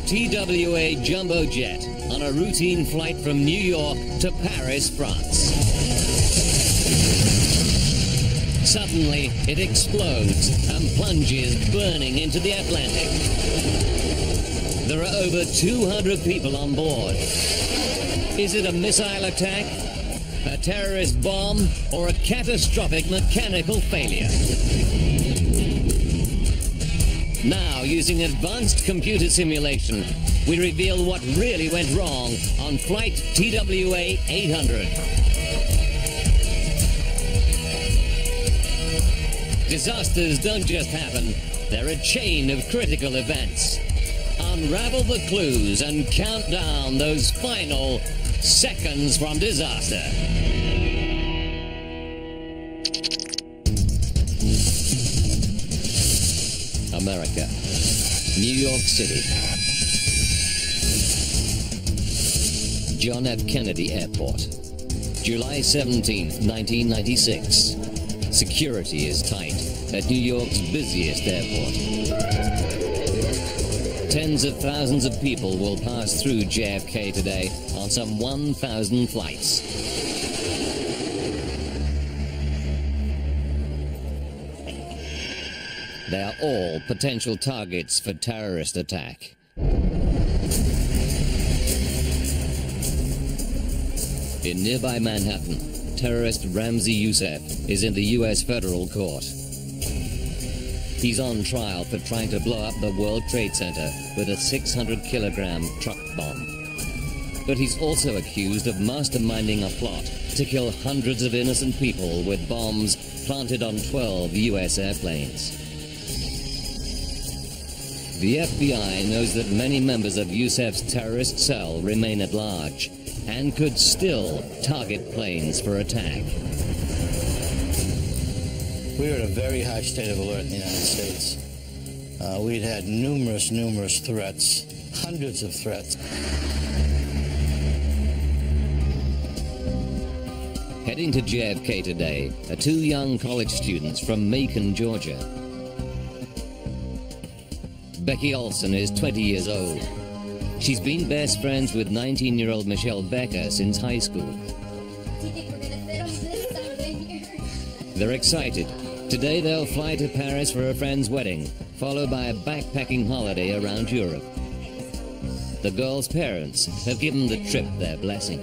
TWA jumbo jet on a routine flight from New York to Paris, France. Suddenly, it explodes and plunges burning into the Atlantic. There are over 200 people on board. Is it a missile attack, a terrorist bomb, or a catastrophic mechanical failure? Now, using advanced computer simulation, we reveal what really went wrong on flight TWA 800. Disasters don't just happen, they're a chain of critical events. Unravel the clues and count down those final seconds from disaster. America, New York City. John F. Kennedy Airport. July 17th, 1996. Security is tight at New York's busiest airport. Tens of thousands of people will pass through JFK today on some 1,000 flights. They are all potential targets for terrorist attack. In nearby Manhattan, terrorist Ramzi Youssef is in the U.S. federal court. He's on trial for trying to blow up the World Trade Center with a 600-kilogram truck bomb. But he's also accused of masterminding a plot to kill hundreds of innocent people with bombs planted on 12 U.S. airplanes. The FBI knows that many members of Youssef's terrorist cell remain at large and could still target planes for attack. We were in a very high state of alert in the United States. We'd had numerous threats, hundreds of threats. Heading to JFK today are two young college students from Macon, Georgia. Becky Olson is 20 years old. She's been best friends with 19-year-old Michelle Becker since high school. Do you think we're gonna fit on this side here? They're excited. Today they'll fly to Paris for a friend's wedding, followed by a backpacking holiday around Europe. The girls' parents have given the trip their blessing.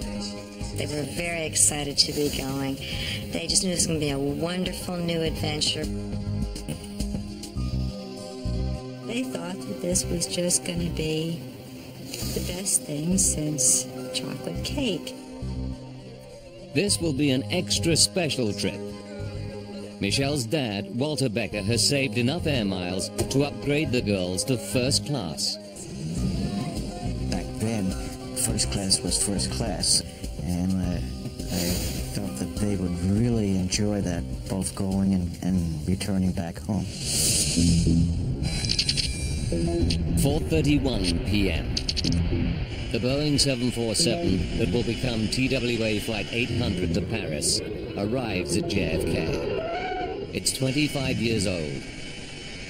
They were very excited to be going. They just knew it was going to be a wonderful new adventure. They thought that this was just going to be the best thing since chocolate cake. This will be an extra special trip. Michelle's dad, Walter Becker, has saved enough air miles to upgrade the girls to first class. Back then, first class was first class, and I felt that they would really enjoy that, both going and returning back home. 4:31 p.m. The Boeing 747 that will become TWA Flight 800 to Paris arrives at JFK. It's 25 years old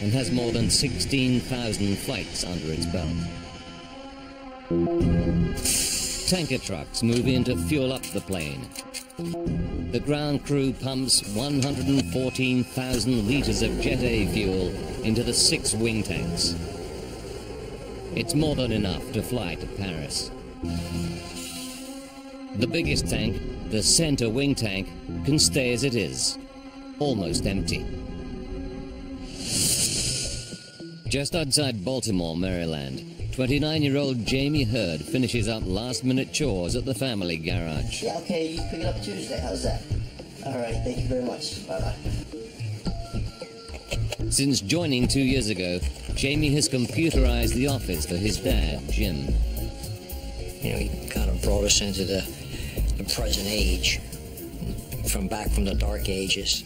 and has more than 16,000 flights under its belt. Tanker trucks move in to fuel up the plane. The ground crew pumps 114,000 liters of Jet A fuel into the 6 wing tanks. It's more than enough to fly to Paris. The biggest tank, the center wing tank, can stay as it is, almost empty. Just outside Baltimore, Maryland, 29-year-old Jamie Hurd finishes up last-minute chores at the family garage. Yeah, okay, you pick it up Tuesday. How's that? All right, thank you very much. Bye-bye. Since joining 2 years ago, Jamie has computerized the office for his dad, Jim. You know, he kind of brought us into the present age, from the dark ages.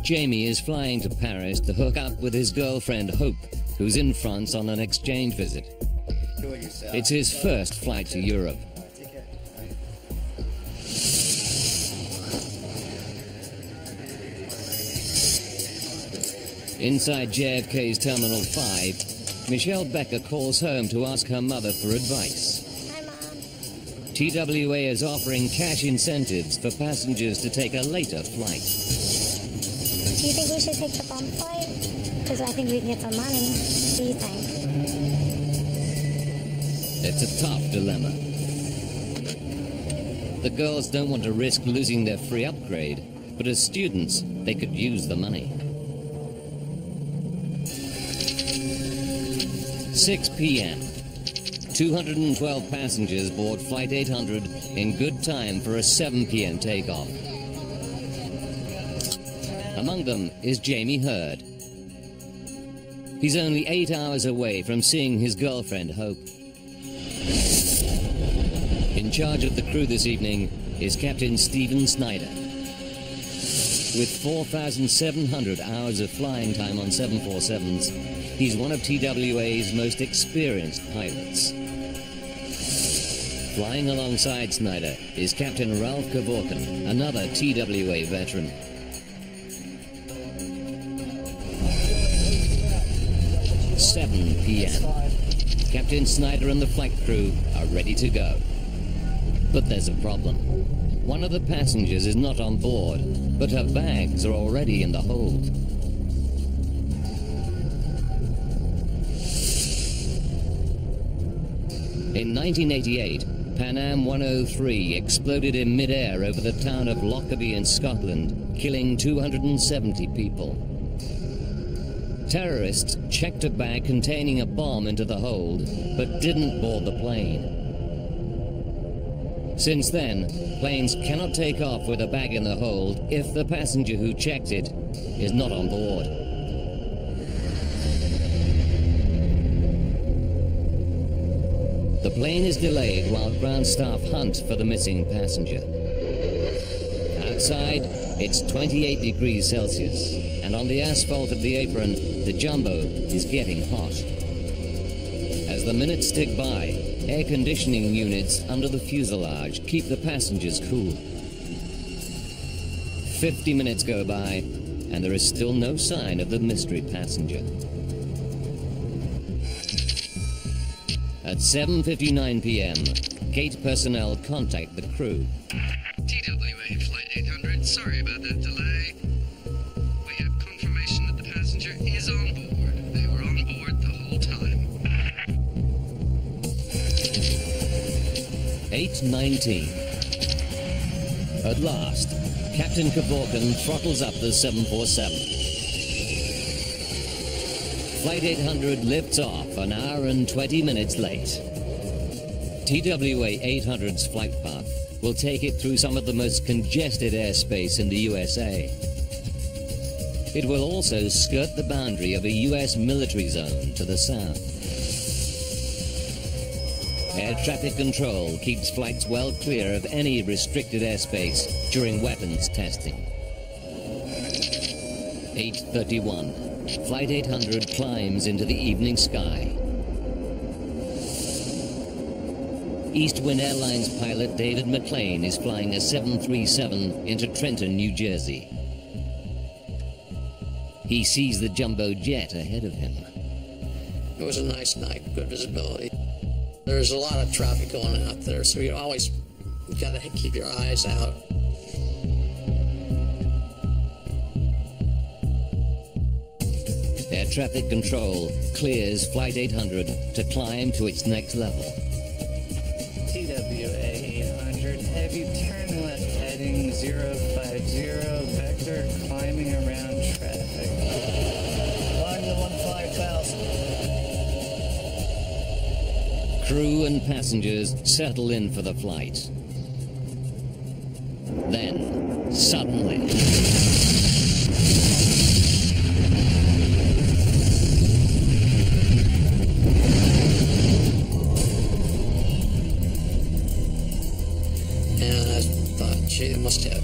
Jamie is flying to Paris to hook up with his girlfriend, Hope, who's in France on an exchange visit. It's his first flight to Europe. Inside JFK's Terminal 5, Michelle Becker calls home to ask her mother for advice. Hi, Mom. TWA is offering cash incentives for passengers to take a later flight. Do you think we should take the bump flight? Because I think we can get some money. What do you think? It's a tough dilemma. The girls don't want to risk losing their free upgrade, but as students, they could use the money. 6 p.m. 212 passengers board Flight 800 in good time for a 7 p.m. takeoff. Among them is Jamie Hurd. He's only 8 hours away from seeing his girlfriend Hope. In charge of the crew this evening is Captain Stephen Snyder. With 4,700 hours of flying time on 747s, he's one of TWA's most experienced pilots. Flying alongside Snyder is Captain Ralph Kevorkian, another TWA veteran. "7 p.m. Captain Snyder and the flight crew are ready to go. But there's a problem. One of the passengers is not on board, but her bags are already in the hold. In 1988, Pan Am 103 exploded in mid-air over the town of Lockerbie in Scotland, killing 270 people. Terrorists checked a bag containing a bomb into the hold, but didn't board the plane. Since then, planes cannot take off with a bag in the hold if the passenger who checked it is not on board. The plane is delayed while ground staff hunt for the missing passenger. Outside, it's 28 degrees Celsius, and on the asphalt of the apron, the jumbo is getting hot. As the minutes tick by, air conditioning units under the fuselage keep the passengers cool. 50 minutes go by, and there is still no sign of the mystery passenger. At 7:59 p.m., gate personnel contact the crew. TWA Flight 800, sorry about that delay. We have confirmation that the passenger is on board. They were on board the whole time. 8:19. At last, Captain Kevorkian throttles up the 747. Flight 800 lifts off an hour and 20 minutes late. TWA 800's flight path will take it through some of the most congested airspace in the USA. It will also skirt the boundary of a US military zone to the south. Air traffic control keeps flights well clear of any restricted airspace during weapons testing. 8:31. Flight 800 climbs into the evening sky. Eastwind Airlines pilot David McLean is flying a 737 into Trenton, New Jersey. He sees the jumbo jet ahead of him. It was a nice night, good visibility. There's a lot of traffic going out there, so you always got to keep your eyes out. Air traffic control clears Flight 800 to climb to its next level. TWA 800, heavy turn left heading 050, vector climbing around traffic. Climb to 15,000. Crew and passengers settle in for the flight. Then, suddenly... And I thought, gee, they must have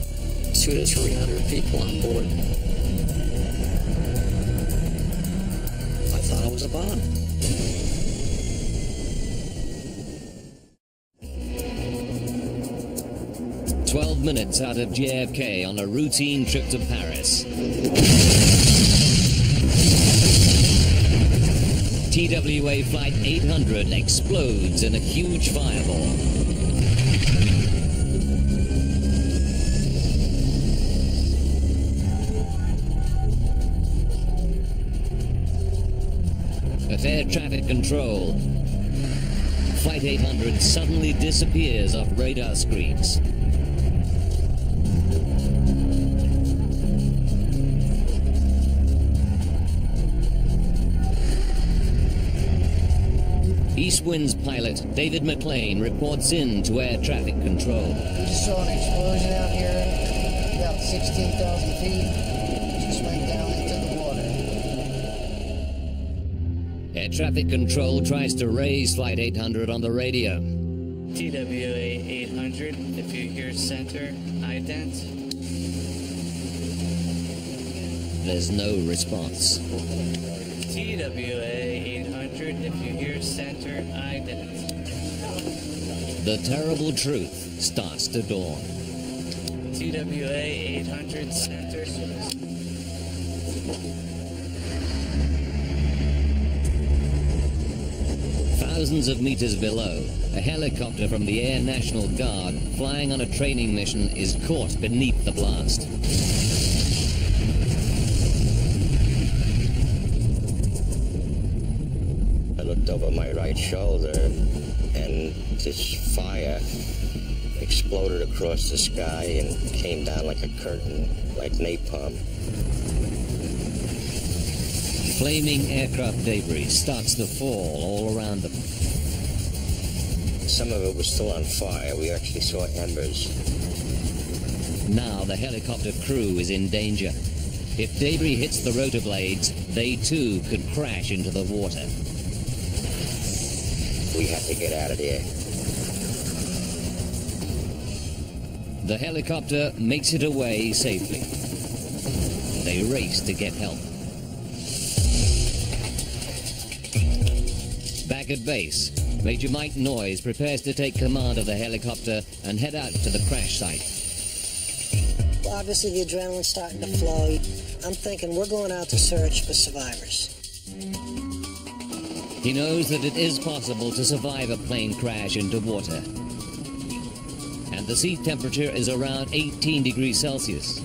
200 to 300 people on board. I thought it was a bomb. minutes out of JFK on a routine trip to Paris. TWA Flight 800 explodes in a huge fireball. At air traffic control, Flight 800 suddenly disappears off radar screens. East Wind's pilot, David McLean, reports in to air traffic control. We just saw an explosion out here, about 16,000 feet. Just went down into the water. Air traffic control tries to raise Flight 800 on the radio. TWA 800, if you hear center, ident. There's no response. TWA 800, if you hear center, ident. The terrible truth starts to dawn. TWA 800, center. Thousands of meters below, a helicopter from the Air National Guard flying on a training mission is caught beneath the blast. I looked over my right shoulder and this fire exploded across the sky and came down like a curtain, like napalm. Flaming aircraft debris starts to fall all around them. Some of it was still on fire. We actually saw embers. Now the helicopter crew is in danger. If debris hits the rotor blades, they too could crash into the water. We had to get out of there. The helicopter makes it away safely. They race to get help. Back at base, Major Mike Noyes prepares to take command of the helicopter and head out to the crash site. Well, obviously the adrenaline's starting to flow. I'm thinking we're going out to search for survivors. He knows that it is possible to survive a plane crash into water. And the sea temperature is around 18 degrees Celsius.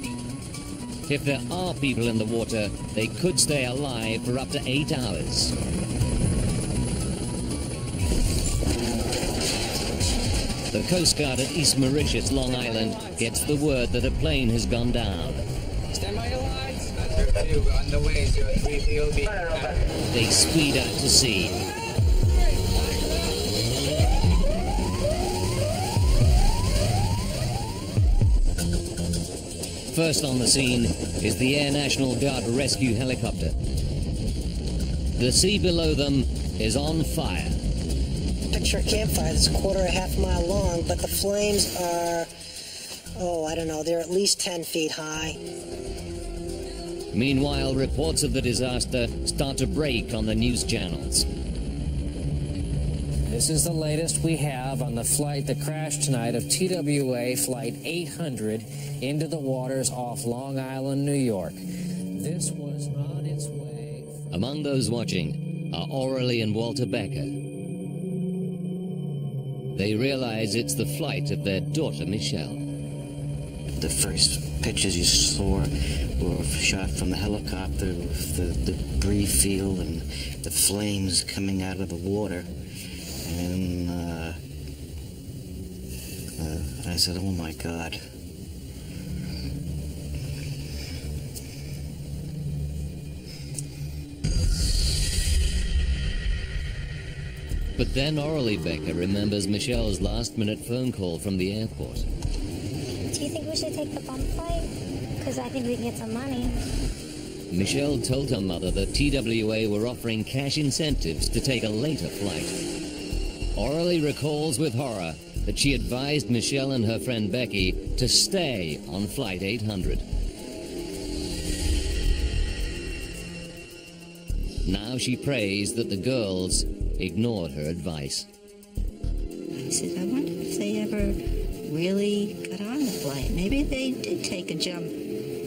If there are people in the water, they could stay alive for up to 8 hours. The Coast Guard at East Mauritius, Long Island, gets the word that a plane has gone down. Stand by your lines. On the way, 03 POB. They speed out to sea. First on the scene is the Air National Guard rescue helicopter. The sea below them is on fire. Picture a campfire that's a quarter or a half mile long, but the flames are, I don't know, they're at least 10 feet high. Meanwhile, reports of the disaster start to break on the news channels. This is the latest we have on the flight that crashed tonight of TWA Flight 800 into the waters off Long Island, New York. This was on its way. Among those watching are Aurelie and Walter Becker. They realize it's the flight of their daughter, Michelle. The first pictures you saw were shot from the helicopter with the debris field and the flames coming out of the water. And I said, oh my God. But then Aurelie Becker remembers Michelle's last-minute phone call from the airport. Do you think we should take the bump flight? Because I think we can get some money. Michelle told her mother that TWA were offering cash incentives to take a later flight. Aurelie recalls with horror that she advised Michelle and her friend Becky to stay on Flight 800. Now she prays that the girls ignored her advice. I said, I wonder if they ever really got on the flight. Maybe they did take a jump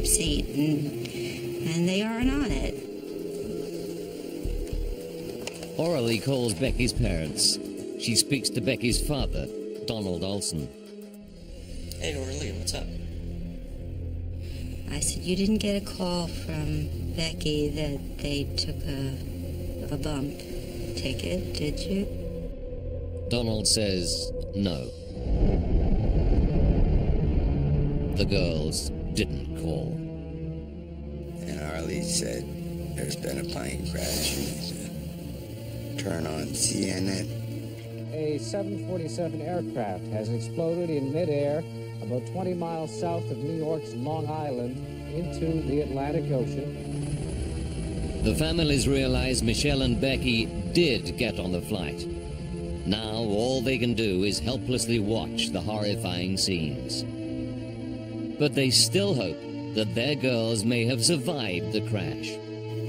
seat and they aren't on it. Orally calls Becky's parents. She speaks to Becky's father, Donald Olson. Hey, Orly, what's up? I said, you didn't get a call from Becky that they took a bump ticket, did you? Donald says no. The girls didn't call. And Arlie said, there's been a plane crash. Turn on CNN. A 747 aircraft has exploded in midair about 20 miles south of New York's Long Island into the Atlantic Ocean. The families realize Michelle and Becky did get on the flight. Now all they can do is helplessly watch the horrifying scenes. But they still hope that their girls may have survived the crash.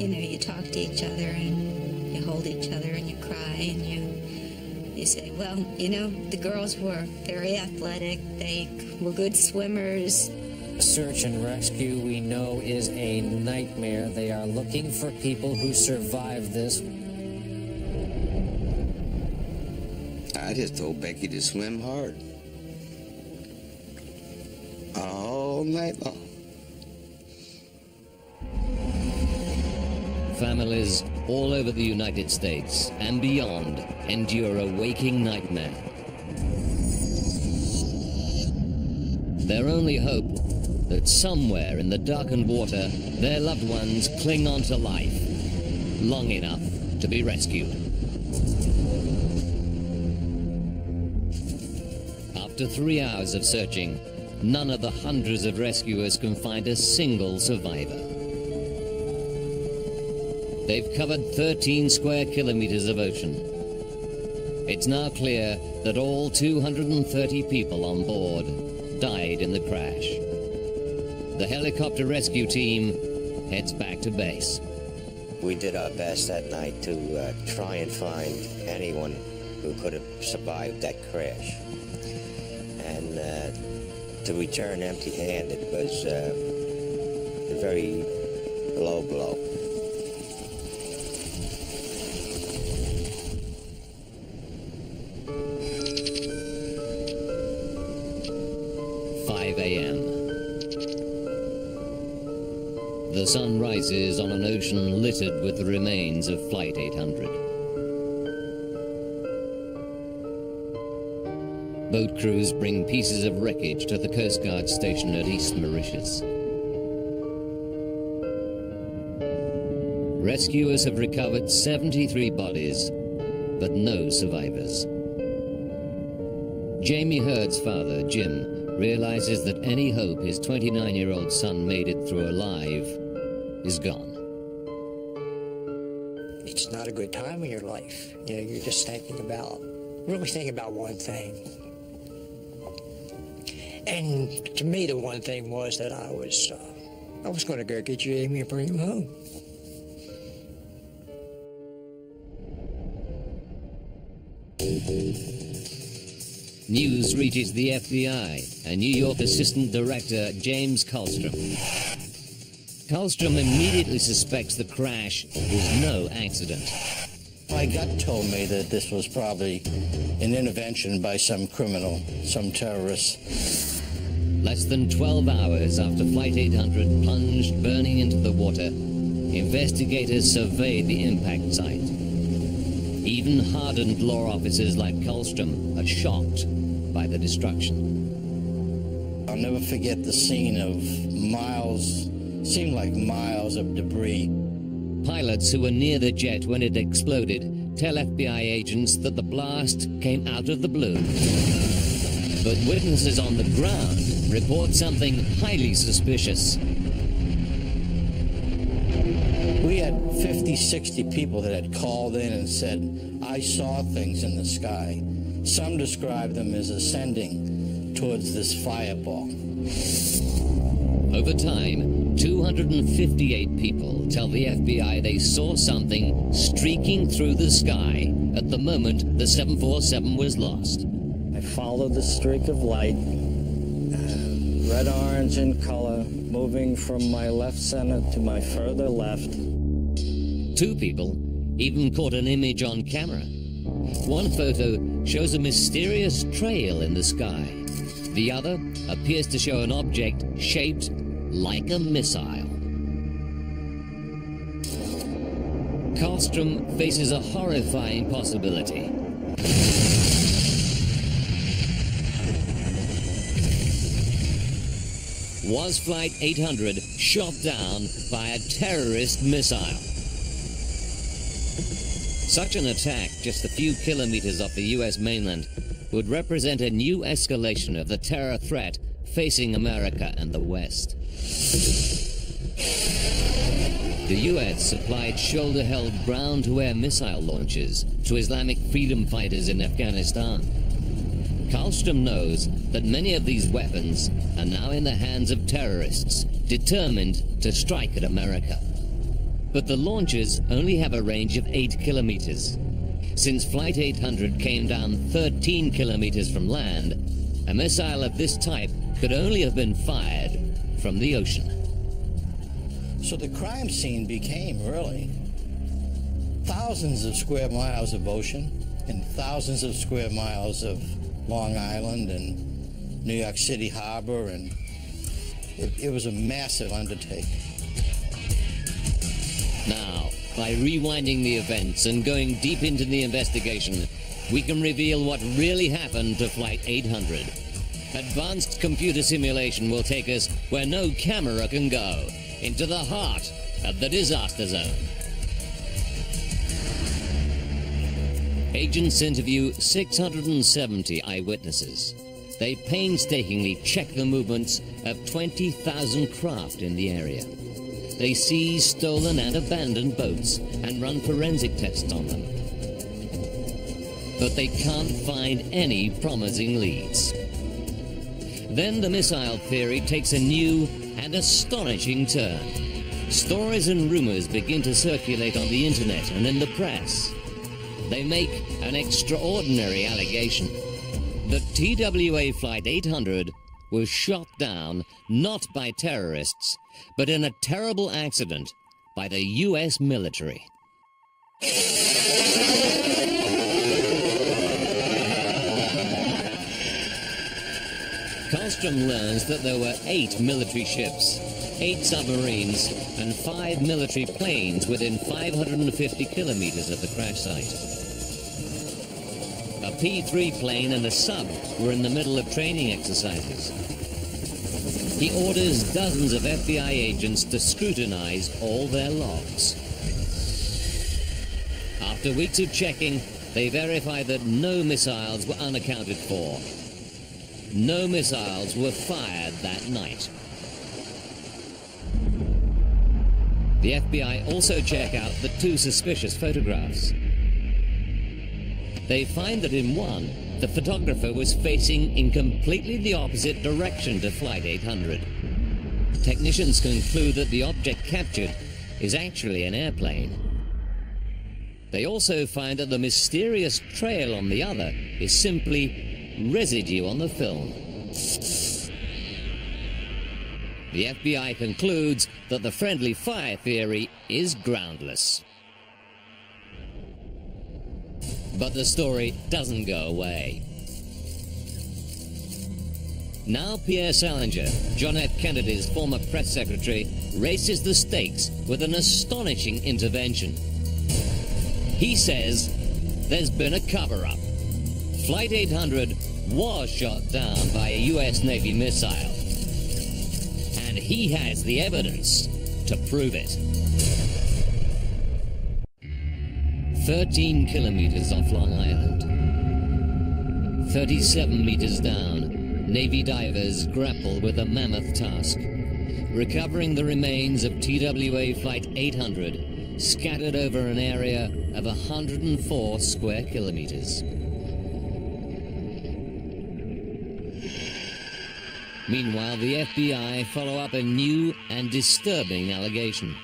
You know, you talk to each other and you hold each other and you cry and you say, well, you know, the girls were very athletic. They were good swimmers. Search and rescue, we know, is a nightmare. They are looking for people who survived this. I just told Becky to swim hard. All night long. Families all over the United States and beyond endure a waking nightmare. Their only hope that somewhere in the darkened water, their loved ones cling on to life long enough to be rescued. After 3 hours of searching, none of the hundreds of rescuers can find a single survivor. They've covered 13 square kilometers of ocean. It's now clear that all 230 people on board died in the crash. The helicopter rescue team heads back to base. We did our best that night to try and find anyone who could have survived that crash. And to return empty-handed was a very low blow. The sun rises on an ocean littered with the remains of Flight 800. Boat crews bring pieces of wreckage to the Coast Guard station at East Mauritius. Rescuers have recovered 73 bodies, but no survivors. Jamie Hurd's father, Jim, realizes that any hope his 29-year-old son made it through alive is gone. It's not a good time in your life. You know, you're just really thinking about one thing. And to me, the one thing was that I was going to go get Jamie and bring him home. News reaches the FBI and New York Assistant Director James Kallstrom. Kallstrom immediately suspects the crash was no accident. My gut told me that this was probably an intervention by some criminal, some terrorist. Less than 12 hours after Flight 800 plunged burning into the water, investigators surveyed the impact site. Even hardened law officers like Kallstrom are shocked by the destruction. I'll never forget the scene of seemed like miles of debris. Pilots who were near the jet when it exploded tell FBI agents that the blast came out of the blue. But witnesses on the ground report something highly suspicious. We had 50, 60 people that had called in and said, I saw things in the sky. Some described them as ascending towards this fireball. Over time, 258 people tell the FBI they saw something streaking through the sky at the moment the 747 was lost. I followed the streak of light, red-orange in color, moving from my left center to my further left. 2 people even caught an image on camera. One photo shows a mysterious trail in the sky. The other appears to show an object shaped like a missile. Karlstrom faces a horrifying possibility. Was Flight 800 shot down by a terrorist missile? Such an attack just a few kilometers off the US mainland would represent a new escalation of the terror threat facing America and the West. The US supplied shoulder-held ground-to-air missile launches to Islamic freedom fighters in Afghanistan. Karlstrom knows that many of these weapons are now in the hands of terrorists determined to strike at America. But the launches only have a range of 8 kilometers. Since Flight 800 came down 13 kilometers from land, a missile of this type could only have been fired from the ocean. So the crime scene became, really, thousands of square miles of ocean and thousands of square miles of Long Island and New York City Harbor, and it was a massive undertaking. Now, by rewinding the events and going deep into the investigation, we can reveal what really happened to Flight 800. Advanced computer simulation will take us where no camera can go, into the heart of the disaster zone. Agents interview 670 eyewitnesses. They painstakingly check the movements of 20,000 craft in the area. They seize stolen and abandoned boats and run forensic tests on them. But they can't find any promising leads. Then the missile theory takes a new and astonishing turn. Stories and rumors begin to circulate on the internet and in the press. They make an extraordinary allegation that TWA Flight 800 was shot down not by terrorists, but in a terrible accident by the US military. Karlstrom learns that there were 8 military ships, 8 submarines, and 5 military planes within 550 kilometers of the crash site. A P-3 plane and a sub were in the middle of training exercises. He orders dozens of FBI agents to scrutinize all their logs. After weeks of checking, they verify that no missiles were unaccounted for. No missiles were fired that night. The FBI also check out the 2 suspicious photographs. They find that in one, the photographer was facing in completely the opposite direction to Flight 800. Technicians conclude that the object captured is actually an airplane. They also find that the mysterious trail on the other is simply residue on the film. The FBI concludes that the friendly fire theory is groundless. But the story doesn't go away. Now Pierre Salinger, John F. Kennedy's former press secretary, raises the stakes with an astonishing intervention. He says there's been a cover-up. Flight 800 was shot down by a US Navy missile. And he has the evidence to prove it. 13 kilometers off Long Island. 37 meters down, Navy divers grapple with a mammoth task, recovering the remains of TWA Flight 800 scattered over an area of 104 square kilometers. Meanwhile, the FBI follow up a new and disturbing allegation.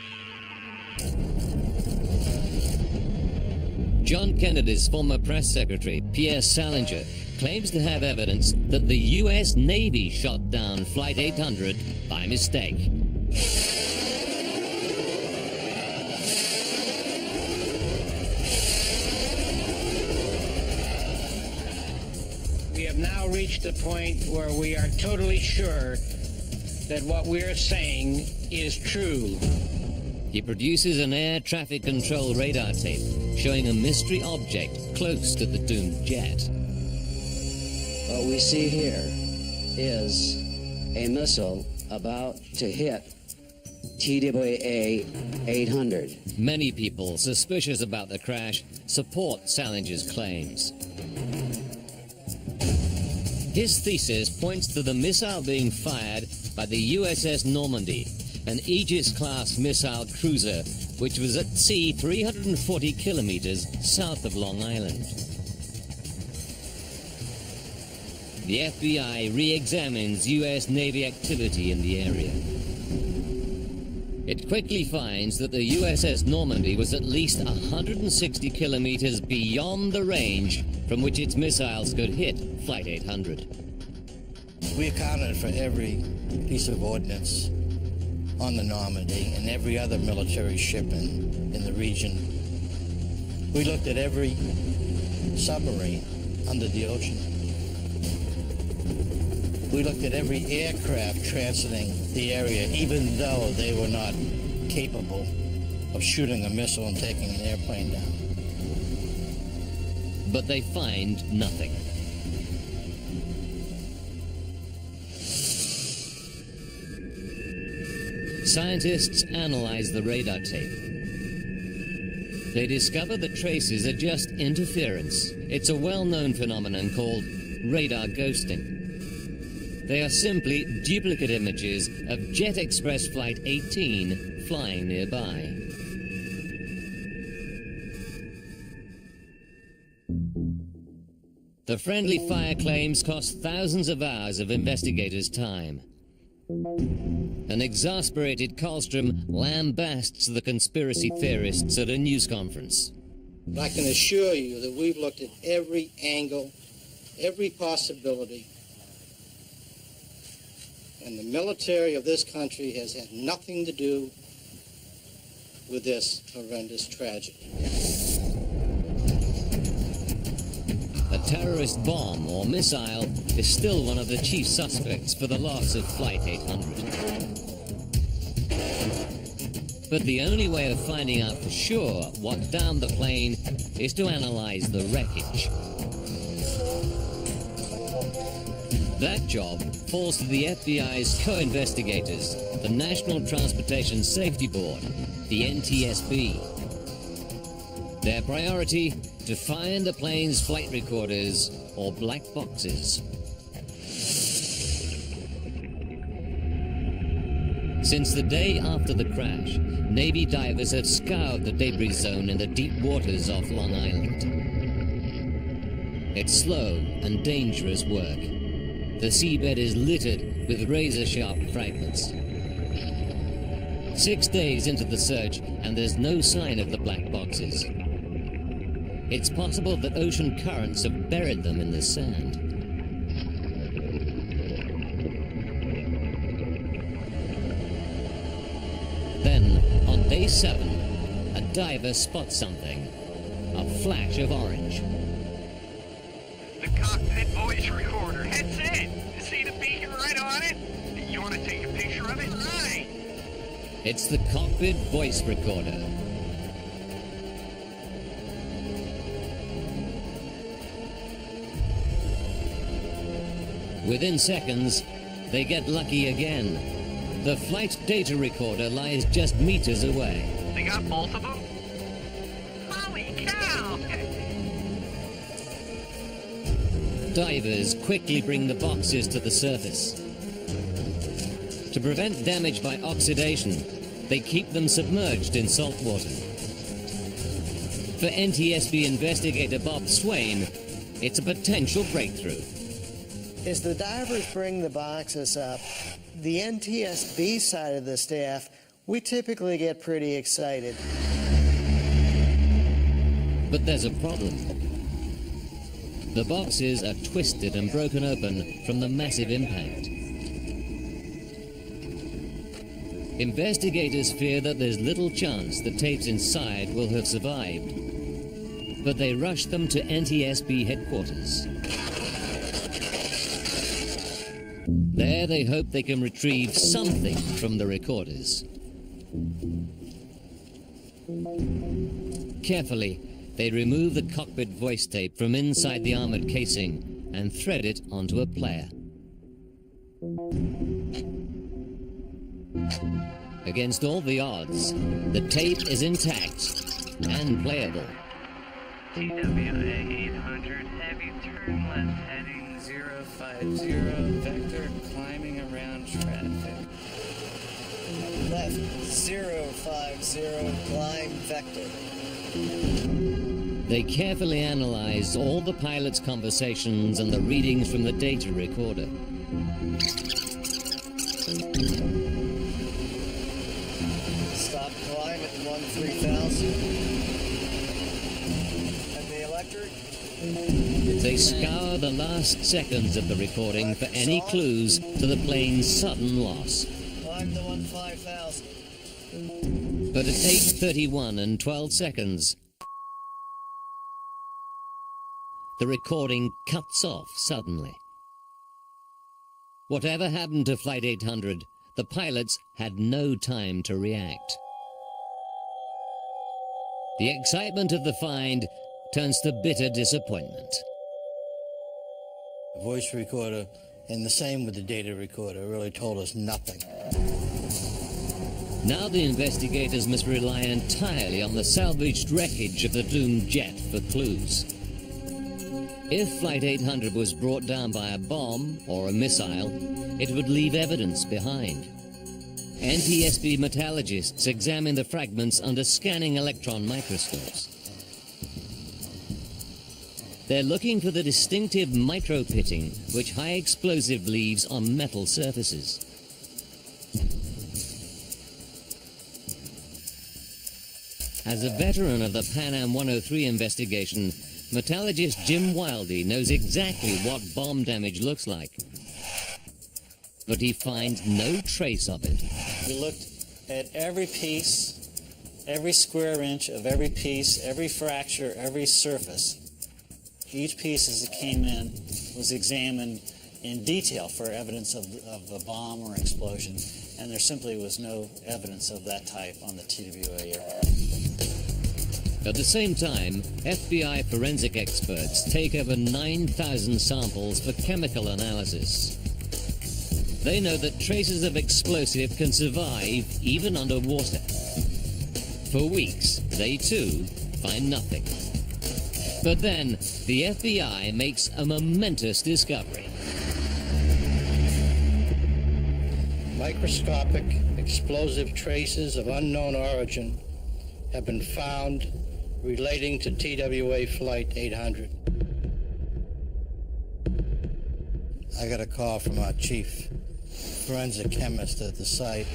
John Kennedy's former press secretary, Pierre Salinger, claims to have evidence that the US Navy shot down Flight 800 by mistake. reached the point where we are totally sure that what we're saying is true. He produces an air traffic control radar tape showing a mystery object close to the doomed jet. What we see here is a missile about to hit TWA 800. Many people suspicious about the crash support Salinger's claims. His thesis points to the missile being fired by the USS Normandy, an Aegis-class missile cruiser which was at sea 340 kilometers south of Long Island. The FBI re-examines U.S. Navy activity in the area. It quickly finds that the USS Normandy was at least 160 kilometers beyond the range from which its missiles could hit Flight 800. We accounted for every piece of ordnance on the Normandy and every other military ship in the region. We looked at every submarine under the ocean. We looked at every aircraft transiting the area, even though they were not capable of shooting a missile and taking an airplane down. But they find nothing. Scientists analyze the radar tape. They discover the traces are just interference. It's a well-known phenomenon called radar ghosting. They are simply duplicate images of Jet Express Flight 18 flying nearby. The friendly fire claims cost thousands of hours of investigators' time. An exasperated Karlstrom lambasts the conspiracy theorists at a news conference. I can assure you that we've looked at every angle, every possibility, and the military of this country has had nothing to do with this horrendous tragedy. A terrorist bomb or missile is still one of the chief suspects for the loss of Flight 800. But the only way of finding out for sure what downed the plane is to analyze the wreckage. That job falls to the FBI's co-investigators, the National Transportation Safety Board, the NTSB. Their priority, to find the plane's flight recorders or black boxes. Since the day after the crash, Navy divers have scoured the debris zone in the deep waters off Long Island. It's slow and dangerous work. The seabed is littered with razor-sharp fragments. 6 days into the search, and there's no sign of the black boxes. It's possible that ocean currents have buried them in the sand. Then, on day 7, a diver spots something. A flash of orange. The cockpit voice recorder. That's it. You see the beacon right on it? You want to take a picture of it? Right. It's the cockpit voice recorder. Within seconds, they get lucky again. The flight data recorder lies just meters away. They got both of them? Holy cow! Divers quickly bring the boxes to the surface. To prevent damage by oxidation, they keep them submerged in salt water. For NTSB investigator Bob Swain, it's a potential breakthrough. As the divers bring the boxes up, the NTSB side of the staff, we typically get pretty excited. But there's a problem. The boxes are twisted and broken open from the massive impact. Investigators fear that there's little chance the tapes inside will have survived. But they rush them to NTSB headquarters. There they hope they can retrieve something from the recorders. Carefully, they remove the cockpit voice tape from inside the armored casing and thread it onto a player. Against all the odds, the tape is intact and playable. TWA 800, heavy turn left heading 050, vector climbing around traffic. Left 050, climb vector. They carefully analyze all the pilot's conversations and the readings from the data recorder. Stop climb at 13,000. And the electric? They scour the last seconds of the recording for any clues to the plane's sudden loss. Climb to 15,000. But at 8:31 and 12 seconds, the recording cuts off suddenly. Whatever happened to Flight 800, the pilots had no time to react. The excitement of the find turns to bitter disappointment. The voice recorder, and the same with the data recorder, really told us nothing. Now the investigators must rely entirely on the salvaged wreckage of the doomed jet for clues. If Flight 800 was brought down by a bomb or a missile, it would leave evidence behind. NTSB metallurgists examine the fragments under scanning electron microscopes. They're looking for the distinctive micro-pitting which high explosive leaves on metal surfaces. As a veteran of the Pan Am 103 investigation, metallurgist Jim Wildey knows exactly what bomb damage looks like. But he finds no trace of it. We looked at every piece, every square inch of every piece, every fracture, every surface. Each piece as it came in was examined in detail for evidence of a bomb or explosion, and there simply was no evidence of that type on the TWA aircraft. At the same time, FBI forensic experts take over 9,000 samples for chemical analysis. They know that traces of explosive can survive even underwater. For weeks, they too find nothing. But then, the FBI makes a momentous discovery. Microscopic explosive traces of unknown origin have been found relating to TWA Flight 800. I got a call from our chief forensic chemist at the site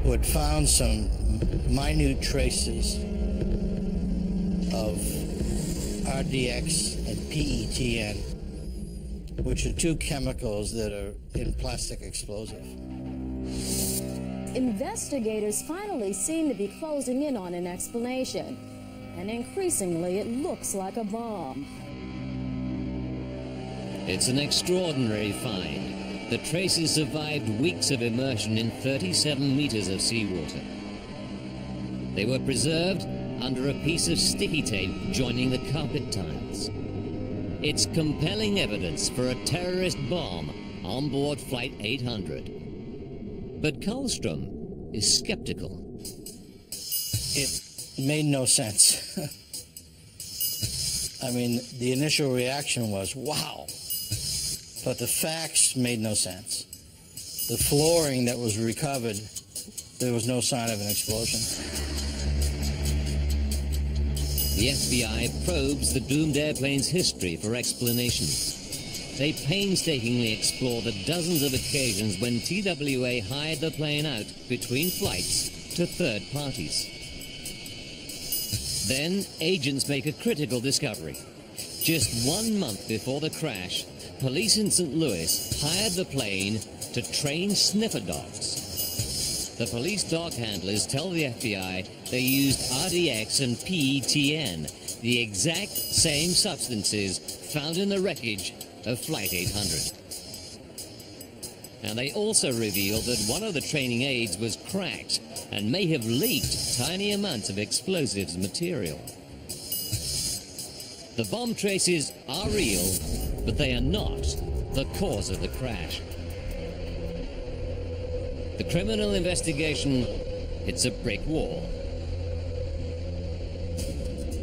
who had found some minute traces of RDX and PETN, which are two chemicals that are in plastic explosive. Investigators finally seem to be closing in on an explanation, and increasingly it looks like a bomb. It's an extraordinary find. The traces survived weeks of immersion in 37 meters of seawater. They were preserved under a piece of sticky tape joining the carpet tiles. It's compelling evidence for a terrorist bomb on board Flight 800. But Karlstrom is skeptical. It made no sense. I mean, the initial reaction was, wow. But the facts made no sense. The flooring that was recovered, there was no sign of an explosion. The FBI probes the doomed airplane's history for explanations. They painstakingly explore the dozens of occasions when TWA hired the plane out between flights to third parties. Then, agents make a critical discovery. Just 1 month before the crash, police in St. Louis hired the plane to train sniffer dogs. The police dog handlers tell the FBI they used RDX and PETN, the exact same substances found in the wreckage of Flight 800. And they also revealed that one of the training aids was cracked and may have leaked tiny amounts of explosives material. The bomb traces are real, but they are not the cause of the crash. The criminal investigation hits a brick wall.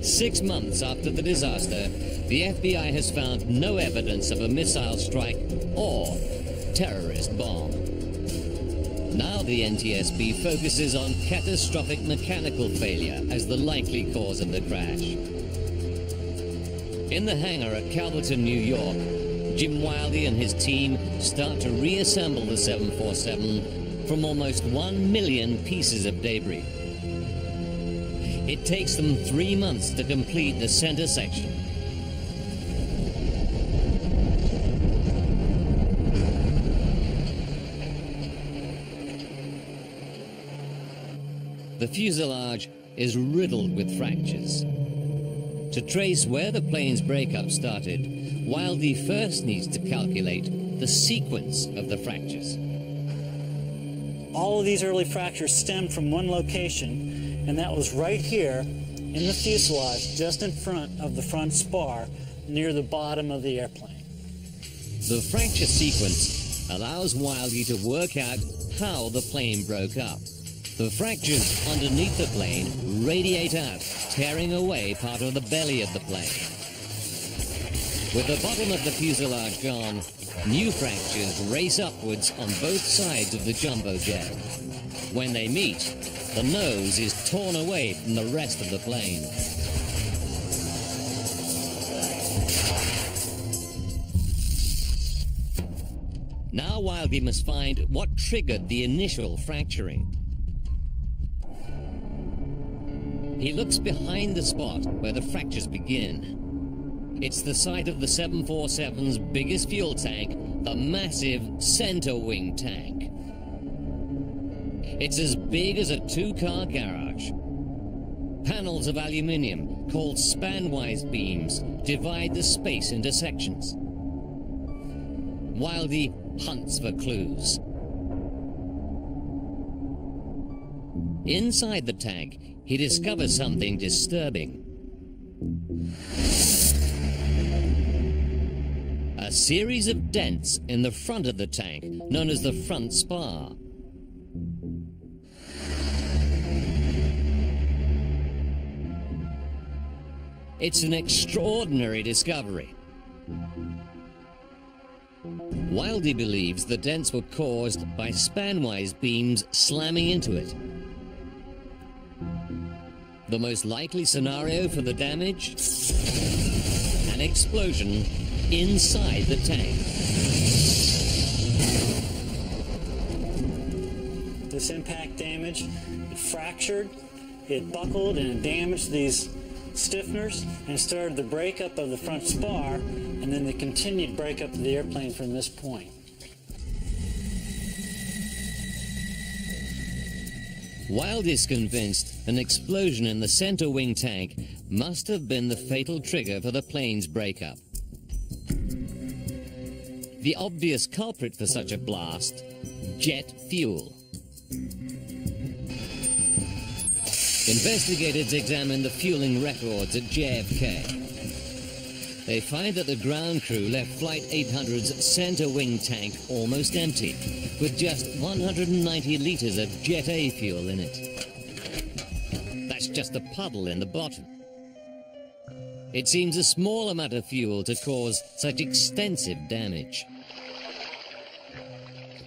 6 months after the disaster, the FBI has found no evidence of a missile strike or terrorist bomb. Now the NTSB focuses on catastrophic mechanical failure as the likely cause of the crash. In the hangar at Calverton, New York, Jim Wildey and his team start to reassemble the 747 from almost 1 million pieces of debris. It takes them 3 months to complete the center section. The fuselage is riddled with fractures. To trace where the plane's breakup started, Wildey first needs to calculate the sequence of the fractures. All of these early fractures stemmed from one location, and that was right here in the fuselage, just in front of the front spar, near the bottom of the airplane. The fracture sequence allows Wildey to work out how the plane broke up. The fractures underneath the plane radiate out, tearing away part of the belly of the plane. With the bottom of the fuselage gone, new fractures race upwards on both sides of the jumbo jet. When they meet, the nose is torn away from the rest of the plane. Now Wildey must find what triggered the initial fracturing. He looks behind the spot where the fractures begin. It's the site of the 747's biggest fuel tank, the massive center wing tank. It's as big as a 2-car garage. Panels of aluminium, called spanwise beams, divide the space into sections. Wildey hunts for clues. Inside the tank, he discovers something disturbing. A series of dents in the front of the tank, known as the front spar. It's an extraordinary discovery. Wildey believes the dents were caused by spanwise beams slamming into it. The most likely scenario for the damage? An explosion inside the tank. This impact damage, it fractured, it buckled, and it damaged these stiffeners and started the breakup of the front spar, and then the continued breakup of the airplane from this point. Wildey is convinced an explosion in the center wing tank must have been the fatal trigger for the plane's breakup. The obvious culprit for such a blast, jet fuel. Investigators examine the fueling records at JFK. They find that the ground crew left Flight 800's center wing tank almost empty, with just 190 liters of Jet A fuel in it. That's just a puddle in the bottom. It seems a small amount of fuel to cause such extensive damage.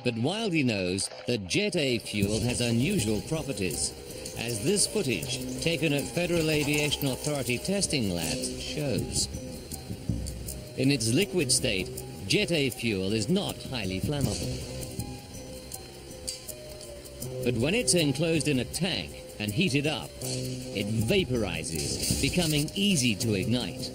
But Wildey knows that Jet A fuel has unusual properties, as this footage, taken at Federal Aviation Authority testing labs, shows. In its liquid state, Jet A fuel is not highly flammable. But when it's enclosed in a tank and heated up, it vaporizes, becoming easy to ignite.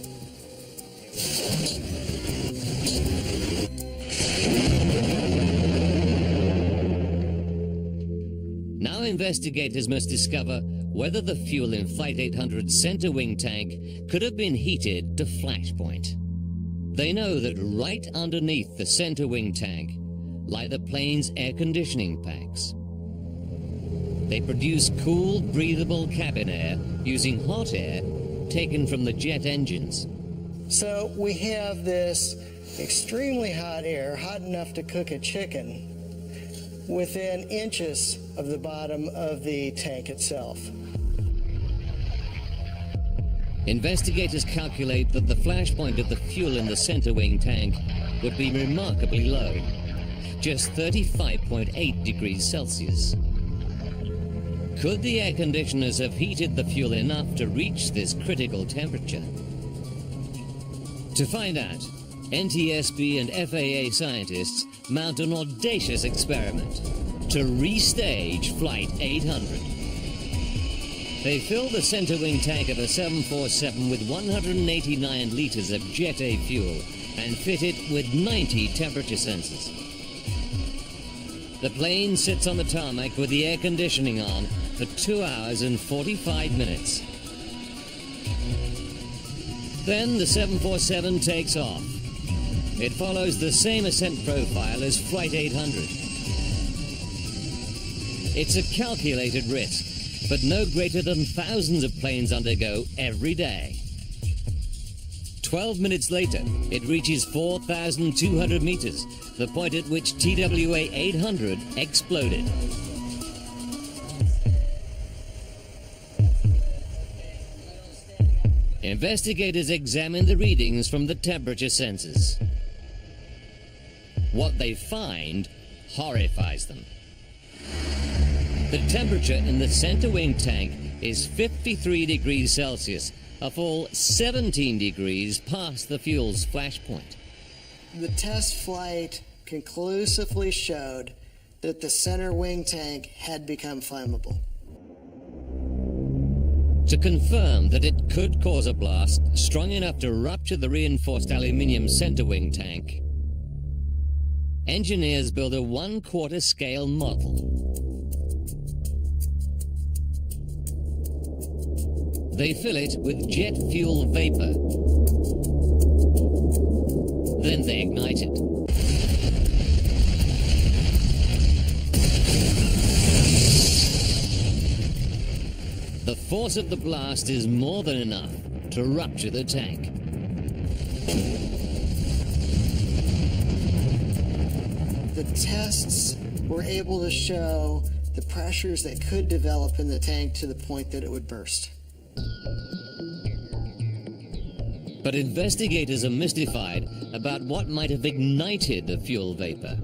Now investigators must discover whether the fuel in Flight 800's center wing tank could have been heated to flash point. They know that right underneath the center wing tank, lie the plane's air conditioning packs. They produce cool, breathable cabin air using hot air taken from the jet engines. So we have this extremely hot air, hot enough to cook a chicken, within inches of the bottom of the tank itself. Investigators calculate that the flash point of the fuel in the center wing tank would be remarkably low, just 35.8 degrees Celsius. Could the air conditioners have heated the fuel enough to reach this critical temperature? To find out, NTSB and FAA scientists mount an audacious experiment to restage Flight 800. They fill the center wing tank of a 747 with 189 liters of Jet A fuel and fit it with 90 temperature sensors. The plane sits on the tarmac with the air conditioning on for 2 hours and 45 minutes. Then the 747 takes off. It follows the same ascent profile as Flight 800. It's a calculated risk, but no greater than thousands of planes undergo every day. 12 minutes later, it reaches 4,200 meters, the point at which TWA 800 exploded. Investigators examine the readings from the temperature sensors. What they find horrifies them. The temperature in the center wing tank is 53 degrees Celsius, a full 17 degrees past the fuel's flash point. The test flight conclusively showed that the center wing tank had become flammable. To confirm that it could cause a blast strong enough to rupture the reinforced aluminium center wing tank, engineers build a 1/4 scale model. They fill it with jet fuel vapor. Then they ignite it. The force of the blast is more than enough to rupture the tank. The tests were able to show the pressures that could develop in the tank to the point that it would burst. But investigators are mystified about what might have ignited the fuel vapor.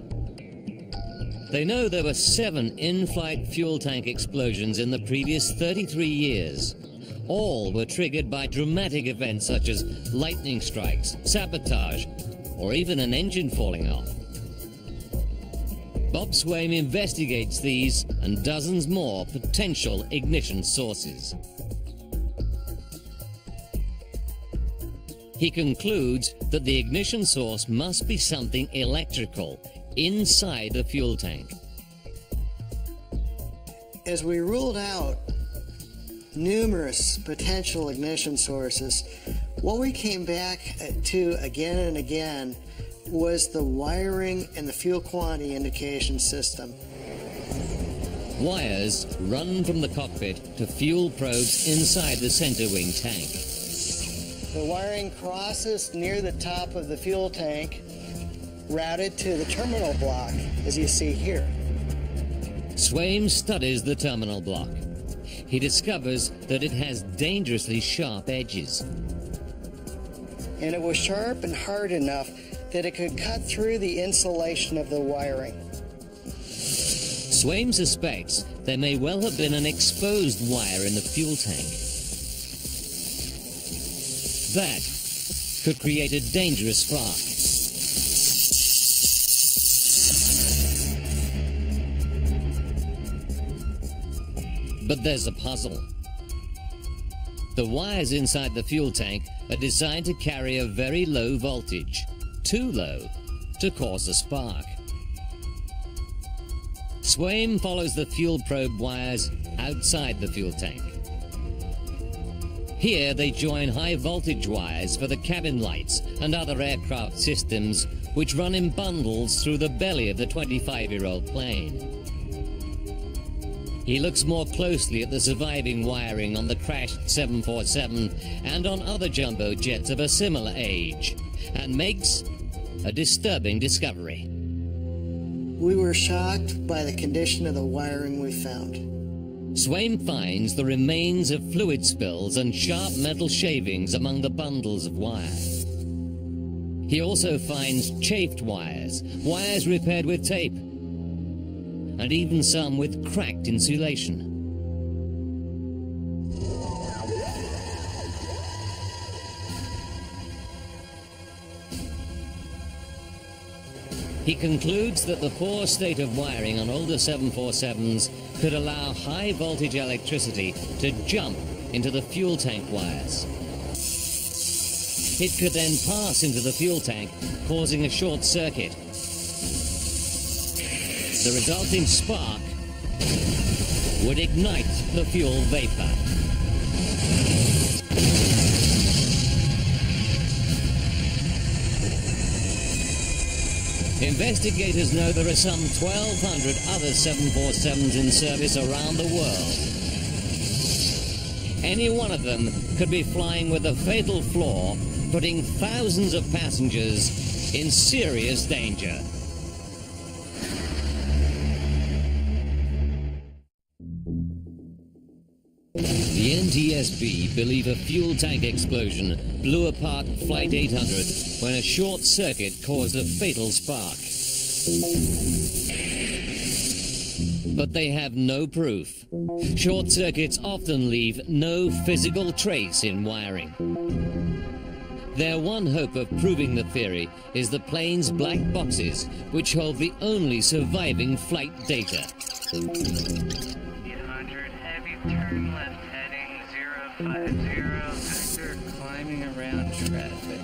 They know there were 7 in-flight fuel tank explosions in the previous 33 years. All were triggered by dramatic events such as lightning strikes, sabotage, or even an engine falling off. Bob Swaim investigates these and dozens more potential ignition sources. He concludes that the ignition source must be something electrical inside the fuel tank. As we ruled out numerous potential ignition sources, what we came back to again and again was the wiring and the fuel quantity indication system. Wires run from the cockpit to fuel probes inside the center wing tank. The wiring crosses near the top of the fuel tank, routed to the terminal block, as you see here. Swaim studies the terminal block. He discovers that it has dangerously sharp edges. And it was sharp and hard enough that it could cut through the insulation of the wiring. Swaim suspects there may well have been an exposed wire in the fuel tank. That could create a dangerous spark. But there's a puzzle. The wires inside the fuel tank are designed to carry a very low voltage, too low to cause a spark. Swaim follows the fuel probe wires outside the fuel tank. Here they join high voltage wires for the cabin lights and other aircraft systems which run in bundles through the belly of the 25-year-old plane. He looks more closely at the surviving wiring on the crashed 747 and on other jumbo jets of a similar age, and makes a disturbing discovery. We were shocked by the condition of the wiring we found. Swaim finds the remains of fluid spills and sharp metal shavings among the bundles of wire. He also finds chafed wires, wires repaired with tape, and even some with cracked insulation. He concludes that the poor state of wiring on older 747s could allow high voltage electricity to jump into the fuel tank wires. It could then pass into the fuel tank, causing a short circuit. The resulting spark would ignite the fuel vapor. Investigators know there are some 1,200 other 747s in service around the world. Any one of them could be flying with a fatal flaw, putting thousands of passengers in serious danger. The NTSB believe a fuel tank explosion blew apart Flight 800 when a short circuit caused a fatal spark. But they have no proof. Short circuits often leave no physical trace in wiring. Their one hope of proving the theory is the plane's black boxes, which hold the only surviving flight data. 800, heavy turn left heading 050, vector climbing around traffic.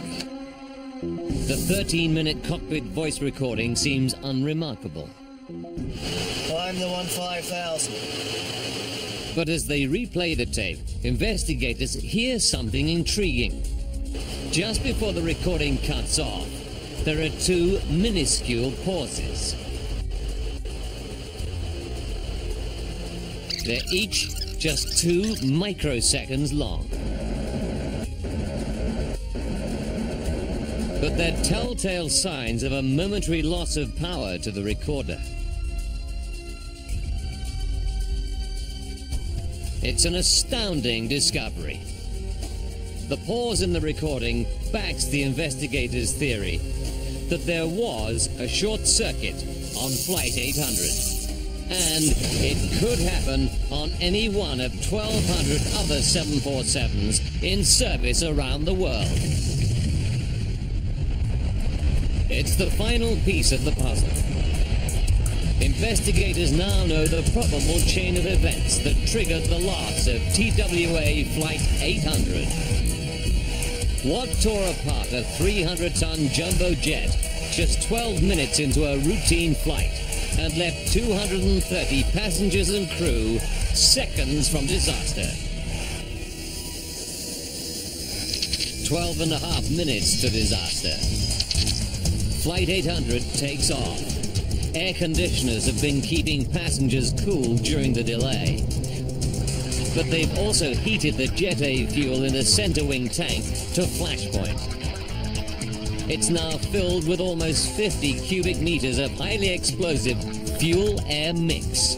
The 13-minute cockpit voice recording seems unremarkable. Climb the 15,000. But as they replay the tape, investigators hear something intriguing. Just before the recording cuts off, there are two minuscule pauses. They're each just 2 microseconds long. But they're telltale signs of a momentary loss of power to the recorder. It's an astounding discovery. The pause in the recording backs the investigators' theory that there was a short circuit on Flight 800. And it could happen on any one of 1,200 other 747s in service around the world. It's the final piece of the puzzle. Investigators now know the probable chain of events that triggered the loss of TWA Flight 800. What tore apart a 300-ton jumbo jet just 12 minutes into a routine flight and left 230 passengers and crew seconds from disaster? 12.5 minutes to disaster. Flight 800 takes off. Air conditioners have been keeping passengers cool during the delay. But they've also heated the Jet A fuel in the center wing tank to flash point. It's now filled with almost 50 cubic meters of highly explosive fuel-air mix.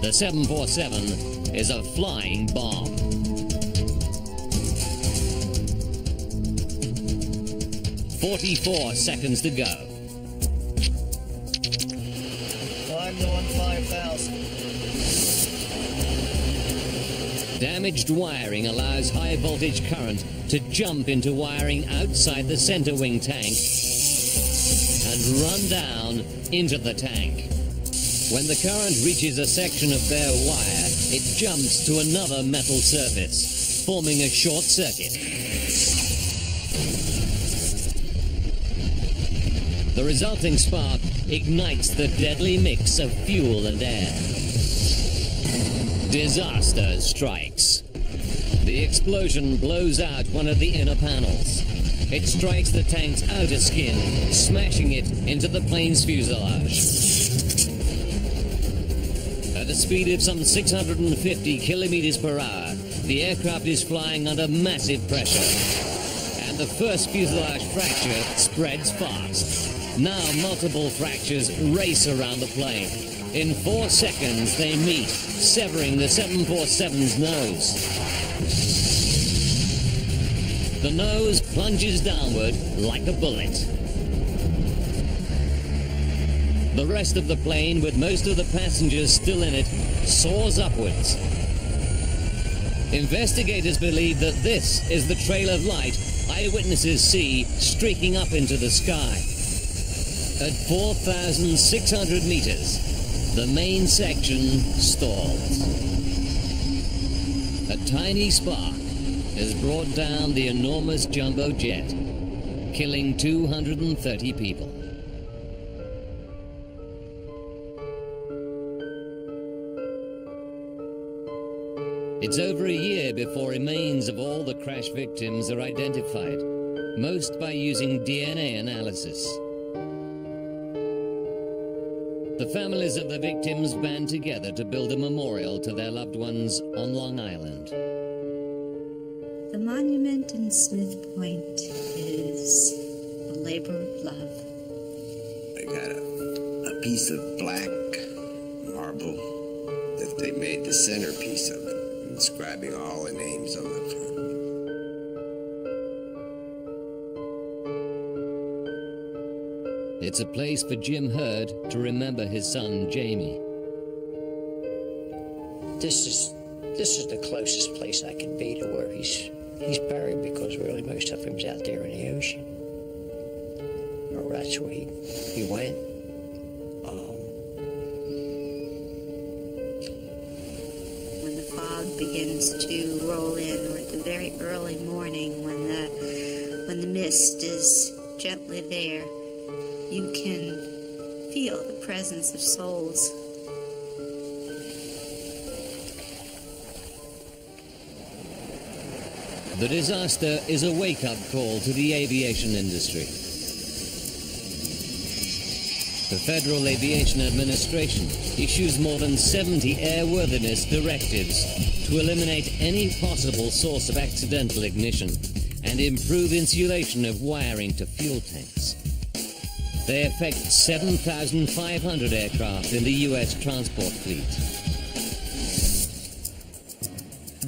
The 747 is a flying bomb. "44 seconds to go. Climb the 15,000. Damaged wiring allows high voltage current to jump into wiring outside the center wing tank and run down into the tank. When the current reaches a section of bare wire, it jumps to another metal surface, forming a short circuit. The resulting spark ignites the deadly mix of fuel and air. Disaster strikes. The explosion blows out one of the inner panels. It strikes the tank's outer skin, smashing it into the plane's fuselage. At a speed of some 650 kilometers per hour, the aircraft is flying under massive pressure. And the first fuselage fracture spreads fast. Now multiple fractures race around the plane. In 4 seconds, they meet, severing the 747's nose. The nose plunges downward like a bullet. The rest of the plane, with most of the passengers still in it, soars upwards. Investigators believe that this is the trail of light eyewitnesses see streaking up into the sky. At 4,600 meters, the main section stalls. A tiny spark has brought down the enormous jumbo jet, killing 230 people. It's over a year before remains of all the crash victims are identified, most by using DNA analysis. The families of the victims band together to build a memorial to their loved ones on Long Island. The monument in Smith Point is a labor of love. They got a piece of black marble that they made the centerpiece of it, inscribing all the names on the front. It's a place for Jim Hurd to remember his son, Jamie. This is the closest place I can be to where he's buried, because really most of him's out there in the ocean. Or that's where he went. When the fog begins to roll in, or at the very early morning when the mist is gently there, you can feel the presence of souls. The disaster is a wake-up call to the aviation industry. The Federal Aviation Administration issues more than 70 airworthiness directives to eliminate any possible source of accidental ignition and improve insulation of wiring to fuel tanks. They affect 7,500 aircraft in the U.S. transport fleet.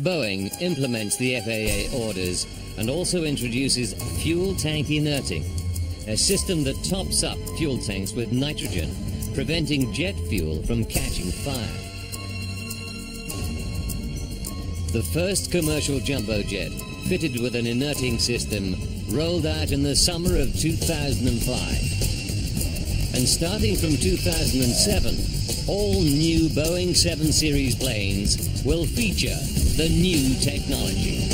Boeing implements the FAA orders and also introduces fuel tank inerting, a system that tops up fuel tanks with nitrogen, preventing jet fuel from catching fire. The first commercial jumbo jet, fitted with an inerting system, rolled out in the summer of 2005. And starting from 2007, all new Boeing 7 Series planes will feature the new technology.